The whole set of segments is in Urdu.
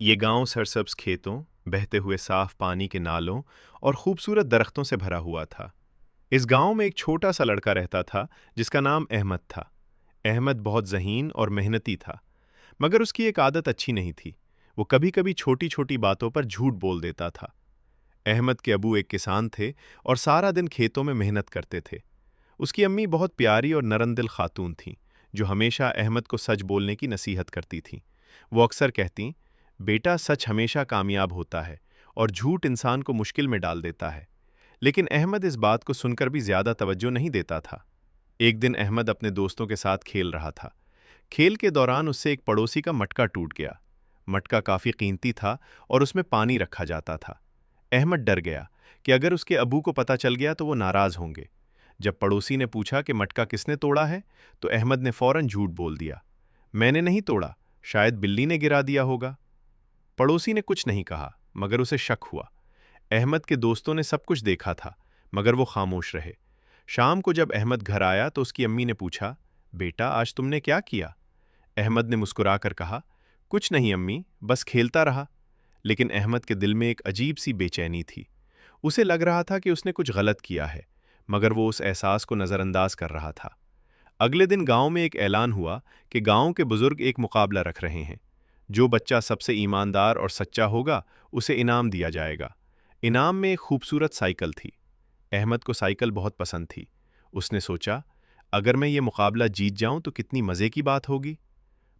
یہ گاؤں سرسبز کھیتوں، بہتے ہوئے صاف پانی کے نالوں اور خوبصورت درختوں سے بھرا ہوا تھا۔ اس گاؤں میں ایک چھوٹا سا لڑکا رہتا تھا جس کا نام احمد تھا۔ احمد بہت ذہین اور محنتی تھا، مگر اس کی ایک عادت اچھی نہیں تھی۔ وہ کبھی کبھی چھوٹی چھوٹی باتوں پر جھوٹ بول دیتا تھا۔ احمد کے ابو ایک کسان تھے اور سارا دن کھیتوں میں محنت کرتے تھے۔ اس کی امی بہت پیاری اور نرم دل خاتون تھیں، جو ہمیشہ احمد کو سچ بولنے کی نصیحت کرتی تھیں۔ وہ اکثر کہتیں، بیٹا سچ ہمیشہ کامیاب ہوتا ہے اور جھوٹ انسان کو مشکل میں ڈال دیتا ہے۔ لیکن احمد اس بات کو سن کر بھی زیادہ توجہ نہیں دیتا تھا۔ ایک دن احمد اپنے دوستوں کے ساتھ کھیل رہا تھا۔ کھیل کے دوران اس سے ایک پڑوسی کا مٹکا ٹوٹ گیا۔ مٹکا کافی قیمتی تھا اور اس میں پانی رکھا جاتا تھا۔ احمد ڈر گیا کہ اگر اس کے ابو کو پتہ چل گیا تو وہ ناراض ہوں گے۔ جب پڑوسی نے پوچھا کہ مٹکا کس نے توڑا ہے تو احمد نے فوراً جھوٹ بول دیا، میں نے نہیں توڑا، شاید بلی نے گرا دیا ہوگا۔ پڑوسی نے کچھ نہیں کہا، مگر اسے شک ہوا۔ احمد کے دوستوں نے سب کچھ دیکھا تھا، مگر وہ خاموش رہے۔ شام کو جب احمد گھر آیا تو اس کی امی نے پوچھا، بیٹا آج تم نے کیا کیا؟ احمد نے مسکرا کر کہا، کچھ نہیں امی، بس کھیلتا رہا۔ لیکن احمد کے دل میں ایک عجیب سی بے چینی تھی۔ اسے لگ رہا تھا کہ اس نے کچھ غلط کیا ہے، مگر وہ اس احساس کو نظر انداز کر رہا تھا۔ اگلے دن گاؤں میں ایک اعلان ہوا کہ گاؤں کے بزرگ ایک مقابلہ رکھ رہے ہیں۔ جو بچہ سب سے ایماندار اور سچا ہوگا اسے انعام دیا جائے گا۔ انعام میں ایک خوبصورت سائیکل تھی۔ احمد کو سائیکل بہت پسند تھی۔ اس نے سوچا، اگر میں یہ مقابلہ جیت جاؤں تو کتنی مزے کی بات ہوگی۔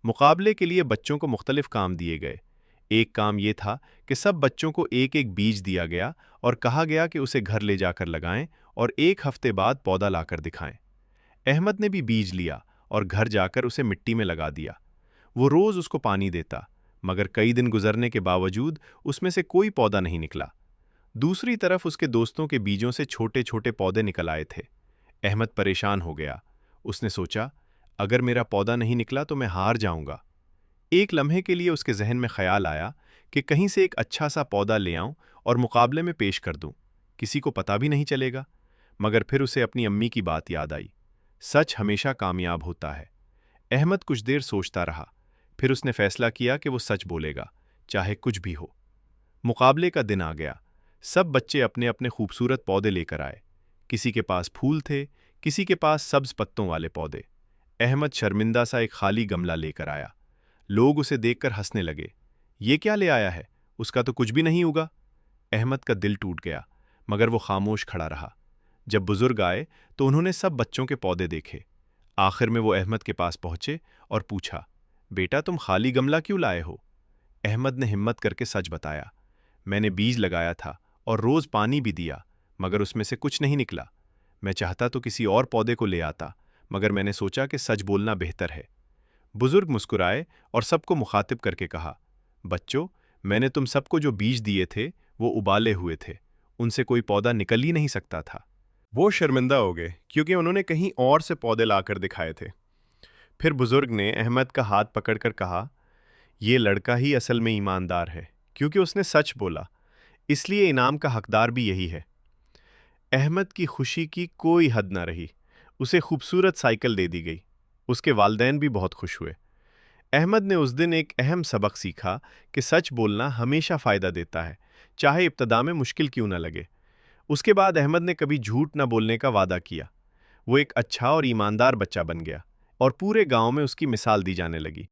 مقابلے کے لیے بچوں کو مختلف کام دیے گئے۔ ایک کام یہ تھا کہ سب بچوں کو ایک ایک بیج دیا گیا اور کہا گیا کہ اسے گھر لے جا کر لگائیں اور ایک ہفتے بعد پودا لا کر دکھائیں۔ احمد نے بھی بیج لیا اور گھر جا کر اسے مٹی میں لگا دیا۔ وہ روز اس کو پانی دیتا، مگر کئی دن گزرنے کے باوجود اس میں سے کوئی پودا نہیں نکلا۔ دوسری طرف اس کے دوستوں کے بیجوں سے چھوٹے چھوٹے پودے نکل آئے تھے۔ احمد پریشان ہو گیا۔ اس نے سوچا، اگر میرا پودا نہیں نکلا تو میں ہار جاؤں گا۔ ایک لمحے کے لیے اس کے ذہن میں خیال آیا کہ کہیں سے ایک اچھا سا پودا لے آؤں اور مقابلے میں پیش کر دوں، کسی کو پتہ بھی نہیں چلے گا۔ مگر پھر اسے اپنی امی کی بات یاد آئی، سچ ہمیشہ کامیاب ہوتا ہے۔ احمد کچھ دیر سوچتا رہا، پھر اس نے فیصلہ کیا کہ وہ سچ بولے گا، چاہے کچھ بھی ہو۔ مقابلے کا دن آ گیا۔ سب بچے اپنے اپنے خوبصورت پودے لے کر آئے۔ کسی کے پاس پھول تھے، کسی کے پاس سبز پتوں والے پودے۔ احمد شرمندہ سا ایک خالی گملہ لے کر آیا۔ لوگ اسے دیکھ کر ہنسنے لگے، یہ کیا لے آیا ہے؟ اس کا تو کچھ بھی نہیں ہوگا۔ احمد کا دل ٹوٹ گیا، مگر وہ خاموش کھڑا رہا۔ جب بزرگ آئے تو انہوں نے سب بچوں کے پودے دیکھے۔ آخر میں وہ احمد کے پاس پہنچے اور پوچھا، بیٹا تم خالی گملہ کیوں لائے ہو؟ احمد نے ہمت کر کے سچ بتایا، میں نے بیج لگایا تھا اور روز پانی بھی دیا، مگر اس میں سے کچھ نہیں نکلا۔ میں چاہتا تو کسی اور پودے کو لے آتا، مگر میں نے سوچا کہ سچ بولنا بہتر ہے۔ بزرگ مسکرائے اور سب کو مخاطب کر کے کہا، بچوں، میں نے تم سب کو جو بیج دیے تھے وہ ابالے ہوئے تھے، ان سے کوئی پودا نکل ہی نہیں سکتا تھا۔ وہ شرمندہ ہو گئے کیونکہ انہوں نے کہیں اور سے پودے لا کر دکھائے تھے۔ پھر بزرگ نے احمد کا ہاتھ پکڑ کر کہا، یہ لڑکا ہی اصل میں ایماندار ہے کیونکہ اس نے سچ بولا، اس لیے انعام کا حقدار بھی یہی ہے۔ احمد کی خوشی کی کوئی حد نہ رہی۔ اسے خوبصورت سائیکل دے دی گئی۔ اس کے والدین بھی بہت خوش ہوئے۔ احمد نے اس دن ایک اہم سبق سیکھا کہ سچ بولنا ہمیشہ فائدہ دیتا ہے، چاہے ابتدا میں مشکل کیوں نہ لگے۔ اس کے بعد احمد نے کبھی جھوٹ نہ بولنے کا وعدہ کیا۔ وہ ایک اچھا اور ایماندار بچہ بن گیا اور پورے گاؤں میں اس کی مثال دی جانے لگی۔